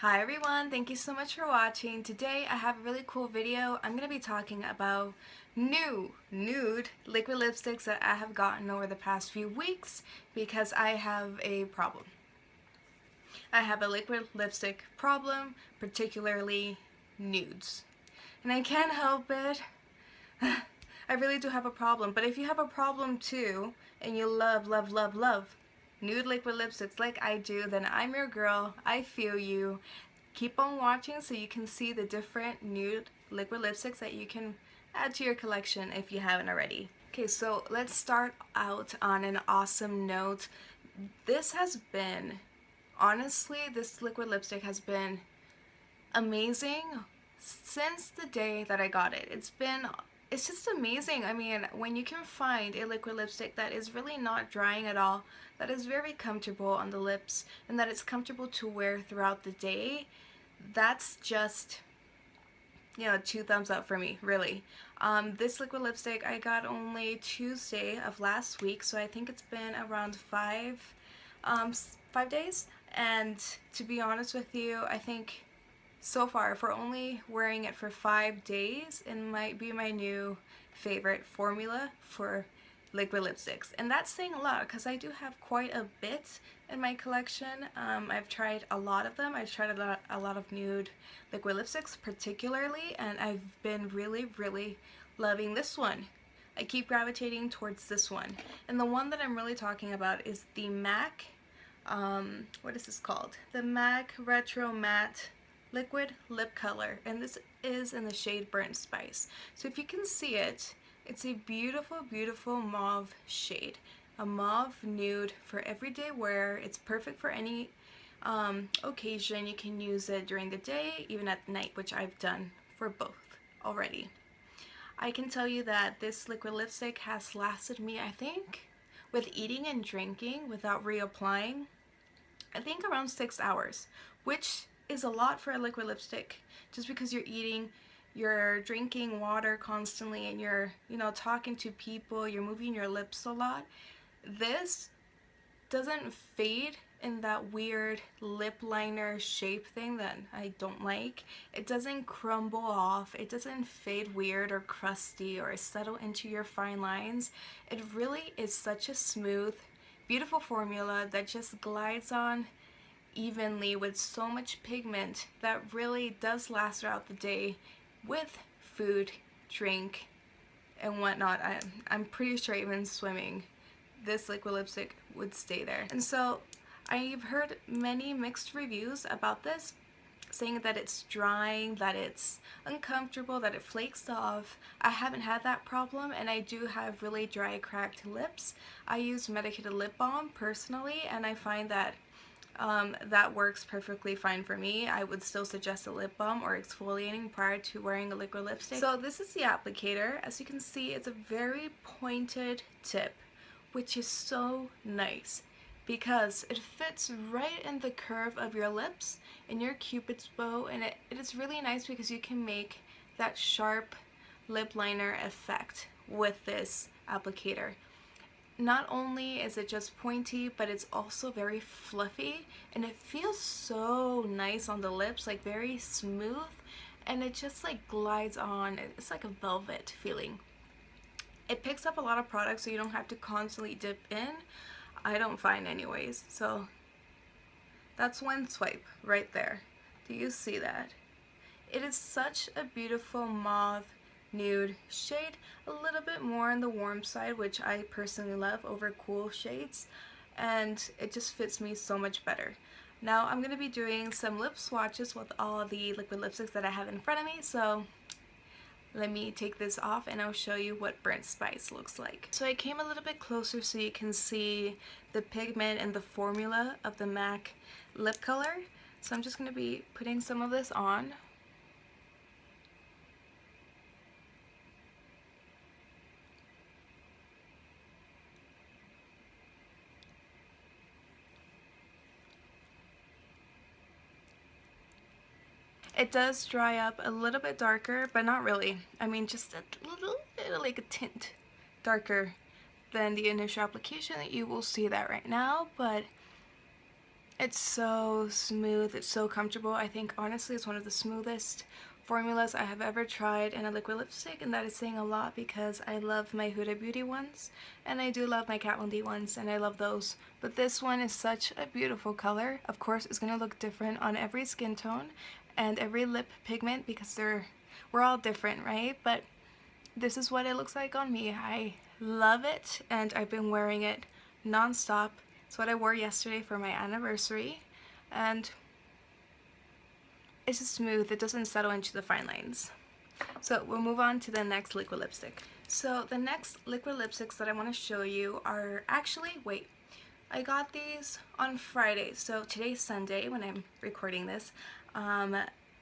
Hi everyone, thank you so much for watching. Today I have a really cool video. I'm going to be talking about new nude liquid lipsticks that I have gotten over the past few weeks because I have a problem. I have a liquid lipstick problem, particularly nudes. And I can't help it. I really do have a problem, but if you have a problem too and you love nude liquid lipsticks like I do, then I'm your girl. I feel you. Keep on watching so you can see the different nude liquid lipsticks that you can add to your collection if you haven't already. Okay, so let's start out on an awesome note. This liquid lipstick has been amazing since the day that I got it. It's just amazing. I mean, when you can find a liquid lipstick that is really not drying at all, that is very comfortable on the lips, and that it's comfortable to wear throughout the day, that's just, you know, 2 thumbs up for me, really. This liquid lipstick I got only Tuesday of last week, so I think it's been around 5 days, and to be honest with you, I think so far, for only wearing it for 5 days, it might be my new favorite formula for liquid lipsticks. And that's saying a lot because I do have quite a bit in my collection. I've tried a lot of them. I've tried a lot of nude liquid lipsticks particularly, and I've been really loving this one. I keep gravitating towards this one. And the one that I'm really talking about is the MAC, what is this called? The MAC Retro Matte Liquid Lip Color, and this is in the shade Burnt Spice. So if you can see it, it's a beautiful mauve shade, a mauve nude for everyday wear. It's perfect for any occasion. You can use it during the day, even at night, which I've done for both already. I can tell you that this liquid lipstick has lasted me, I think, with eating and drinking without reapplying, I think around 6 hours, which is a lot for a liquid lipstick, just because you're eating, you're drinking water constantly, and you're, you know, talking to people, you're moving your lips a lot. This doesn't fade in that weird lip liner shape thing that I don't like. It doesn't crumble off, it doesn't fade weird or crusty or settle into your fine lines. It really is such a smooth, beautiful formula that just glides on evenly with so much pigment that really does last throughout the day with food, drink, and whatnot. I'm pretty sure even swimming, this liquid lipstick would stay there. And so I've heard many mixed reviews about this, saying that it's drying, that it's uncomfortable, that it flakes off. I haven't had that problem, and I do have really dry, cracked lips. I use medicated lip balm personally, and I find that that works perfectly fine for me. I would still suggest a lip balm or exfoliating prior to wearing a liquid lipstick. So this is the applicator. As you can see, it's a very pointed tip, which is so nice because it fits right in the curve of your lips in your cupid's bow, and it is really nice because you can make that sharp lip liner effect with this applicator. Not only is it just pointy, but it's also very fluffy, and it feels so nice on the lips, like very smooth, and it just like glides on. It's like a velvet feeling. It picks up a lot of products, so you don't have to constantly dip in. I don't find anyways. So that's one swipe right there. Do you see that? It is such a beautiful mauve nude shade, a little bit more on the warm side, which I personally love over cool shades, and it just fits me so much better. Now I'm going to be doing some lip swatches with all the liquid lipsticks that I have in front of me, so let me take this off and I'll show you what Burnt Spice looks like. So I came a little bit closer so you can see the pigment and the formula of the MAC lip color. So I'm just going to be putting some of this on. It does dry up a little bit darker, but not really. I mean, just a little, like a tint darker than the initial application. You will see that right now, but It's so smooth, it's so comfortable. I think honestly it's one of the smoothest formulas I have ever tried in a liquid lipstick, and that is saying a lot because I love my Huda Beauty ones and I do love my Kat Von D ones, and I love those. But this one is such a beautiful color. Of course it's going to look different on every skin tone and every lip pigment because we're all different, right? But this is what it looks like on me. I love it and I've been wearing it non-stop. It's what I wore yesterday for my anniversary, and it's just smooth. It doesn't settle into the fine lines. So we'll move on to the next liquid lipstick. So the next liquid lipsticks that I want to show you are actually, wait, I got these on Friday. So today's Sunday when I'm recording this.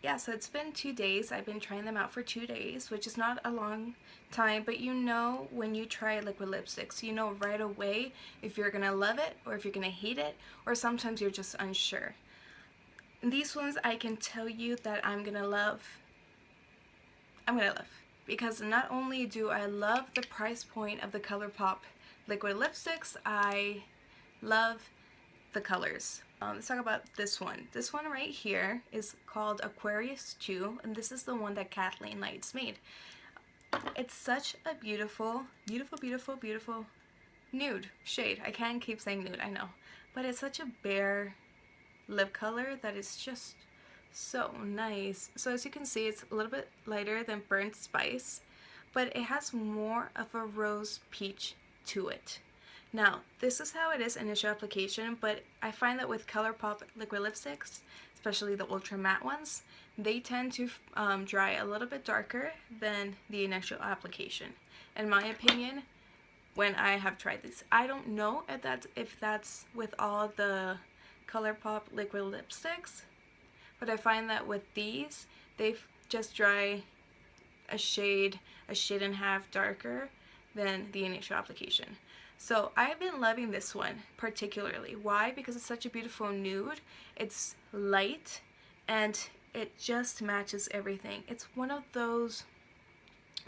Yeah, so it's been 2 days. I've been trying them out for 2 days, which is not a long time, but you know when you try liquid lipsticks, you know right away if you're gonna love it or if you're gonna hate it, or sometimes you're just unsure. And these ones I can tell you that I'm gonna love, because not only do I love the price point of the Colourpop liquid lipsticks, I love the colors. Let's talk about this one. This one right here is called Aquarius 2, and this is the one that Kathleen Lights made. It's such a beautiful, beautiful, beautiful, beautiful nude shade. I can't keep saying nude, I know. But it's such a bare lip color that is just so nice. So as you can see, it's a little bit lighter than Burnt Spice, but it has more of a rose peach to it. Now, this is how it is initial application, but I find that with Colourpop liquid lipsticks, especially the ultra matte ones, they tend to dry a little bit darker than the initial application, in my opinion, when I have tried these. I don't know if that's with all the Colourpop liquid lipsticks, but I find that with these, they just dry a shade and a half darker than the initial application. So I've been loving this one particularly. Why? Because it's such a beautiful nude. It's light and it just matches everything. It's one of those,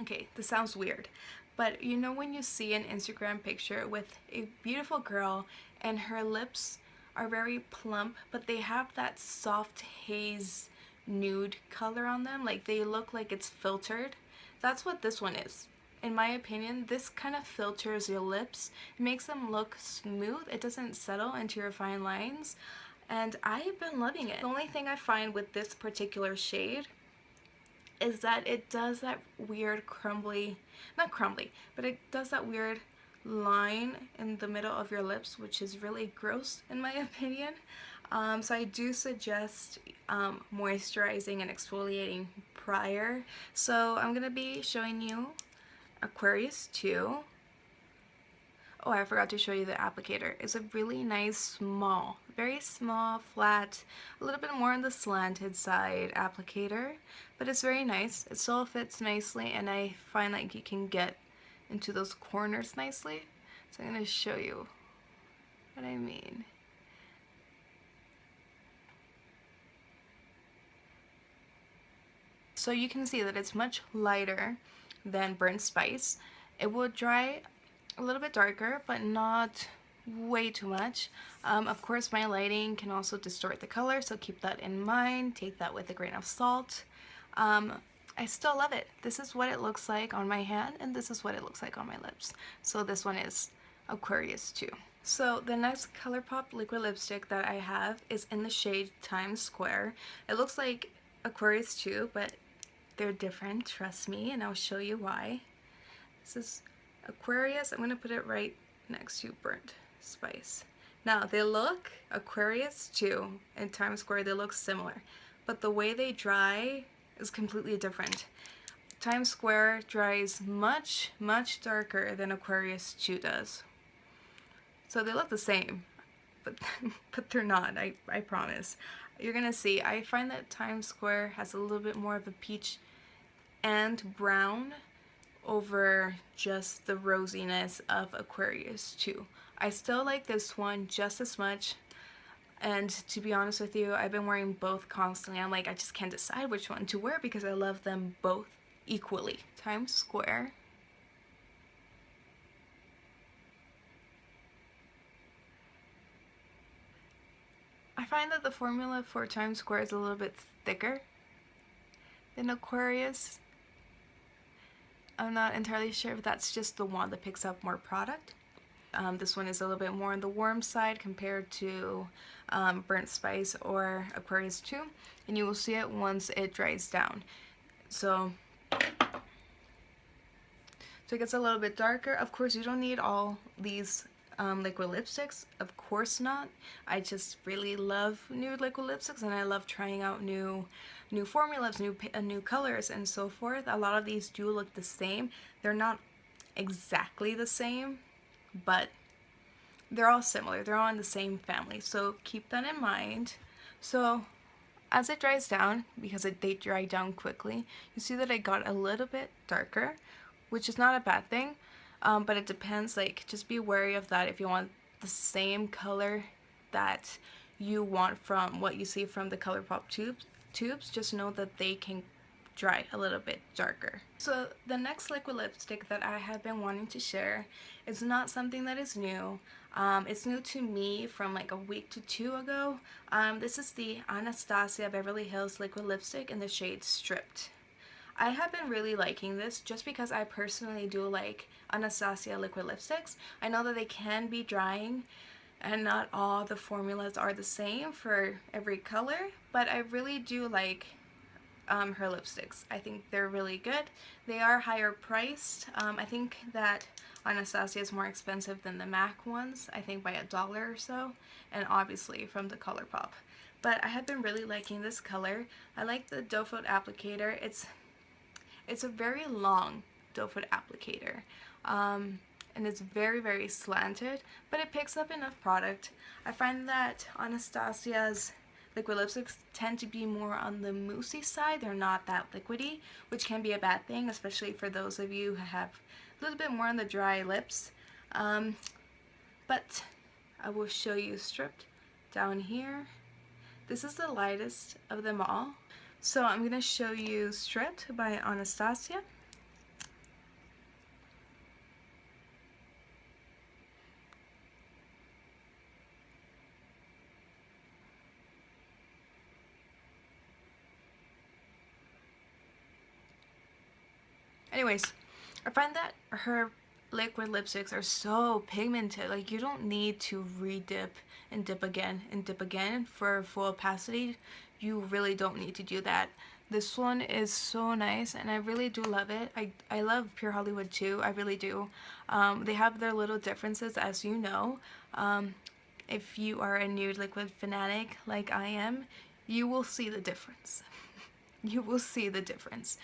okay, this sounds weird, but you know when you see an Instagram picture with a beautiful girl and her lips are very plump, but they have that soft haze nude color on them, like they look like it's filtered? That's what this one is. In my opinion, this kind of filters your lips. It makes them look smooth. It doesn't settle into your fine lines, and I've been loving it. The only thing I find with this particular shade is that it does that weird crumbly, not crumbly, but it does that weird line in the middle of your lips, which is really gross in my opinion. So I do suggest moisturizing and exfoliating prior. So I'm gonna be showing you Aquarius 2. Oh, I forgot to show you the applicator. It's a really nice small, very small, flat, a little bit more on the slanted side applicator, but it's very nice. It still fits nicely, and I find like you can get into those corners nicely. So I'm going to show you what I mean. So you can see that it's much lighter than Burnt Spice. It will dry a little bit darker, but not way too much. Of course, my lighting can also distort the color, so keep that in mind. Take that with a grain of salt. I still love it. This is what it looks like on my hand, and this is what it looks like on my lips. So this one is Aquarius 2. So the next Colourpop liquid lipstick that I have is in the shade Times Square. It looks like Aquarius 2, but they're different, trust me, and I'll show you why. This is Aquarius. I'm going to put it right next to Burnt Spice. Now, they look, Aquarius 2 and Times Square, they look similar, but the way they dry is completely different. Times Square dries much, much darker than Aquarius 2 does. So they look the same, but they're not, I promise. You're gonna see, I find that Times Square has a little bit more of a peach and brown over just the rosiness of Aquarius 2. I still like this one just as much, and to be honest with you, I've been wearing both constantly. I'm like, I just can't decide which one to wear because I love them both equally. Times Square. I find that the formula for Times Square is a little bit thicker than Aquarius. I'm not entirely sure if that's just the one that picks up more product. This one is a little bit more on the warm side compared to Burnt Spice or Aquarius 2, and you will see it once it dries down. So it gets a little bit darker. Of course, you don't need all these liquid lipsticks. Of course not. I just really love nude liquid lipsticks, and I love trying out new formulas, new colors, and so forth. A lot of these do look the same. They're not exactly the same, but they're all similar. They're all in the same family, so keep that in mind. So as it dries down, because they dry down quickly, you see that it got a little bit darker, which is not a bad thing, but it depends. Like, just be wary of that. If you want the same color that you want from what you see from the Colourpop tubes, just know that they can dry a little bit darker. So the next liquid lipstick that I have been wanting to share is not something that is new. It's new to me from like a week to two ago. This is the Anastasia Beverly Hills liquid lipstick in the shade Stripped. I have been really liking this just because I personally do like Anastasia liquid lipsticks. I know that they can be drying and not all the formulas are the same for every color, but I really do like her lipsticks. I think they're really good. They are higher priced. I think that Anastasia is more expensive than the MAC ones, I think by $1 or so, and obviously from the Colourpop. But I have been really liking this color. I like the doe foot applicator. It's a very long doe foot applicator, and it's very, very slanted, but it picks up enough product. I find that Anastasia's liquid lipsticks tend to be more on the moussey side. They're not that liquidy, which can be a bad thing, especially for those of you who have a little bit more on the dry lips. But I will show you Stripped down here. This is the lightest of them all. So I'm going to show you Stripped by Anastasia. Anyways, I find that her liquid lipsticks are so pigmented. Like, you don't need to re-dip and dip again and dip again for full opacity. You really don't need to do that. This one is so nice, and I really do love it. I love Pure Hollywood too. I really do. They have their little differences, as you know. If you are a nude liquid fanatic like I am, you will see the difference. You will see the difference.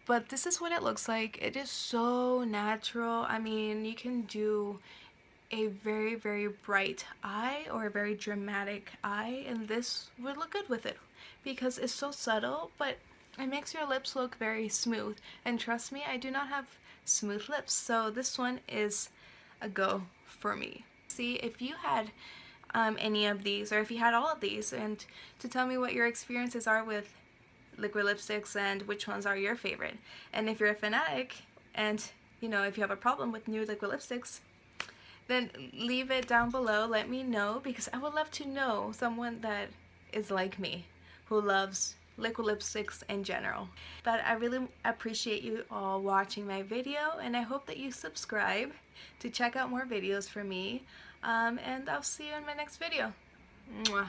But this is what it looks like. It is so natural. I mean, you can do a very, very bright eye or a very dramatic eye, and this would look good with it because it's so subtle, but it makes your lips look very smooth. And trust me, I do not have smooth lips, so this one is a go for me. See, if you had any of these, or if you had all of these, and to tell me what your experiences are with liquid lipsticks and which ones are your favorite. And if you're a fanatic and, you know, if you have a problem with nude liquid lipsticks, then leave it down below. Let me know, because I would love to know someone that is like me, who loves liquid lipsticks in general. But I really appreciate you all watching my video, and I hope that you subscribe to check out more videos from me, and I'll see you in my next video. Mwah.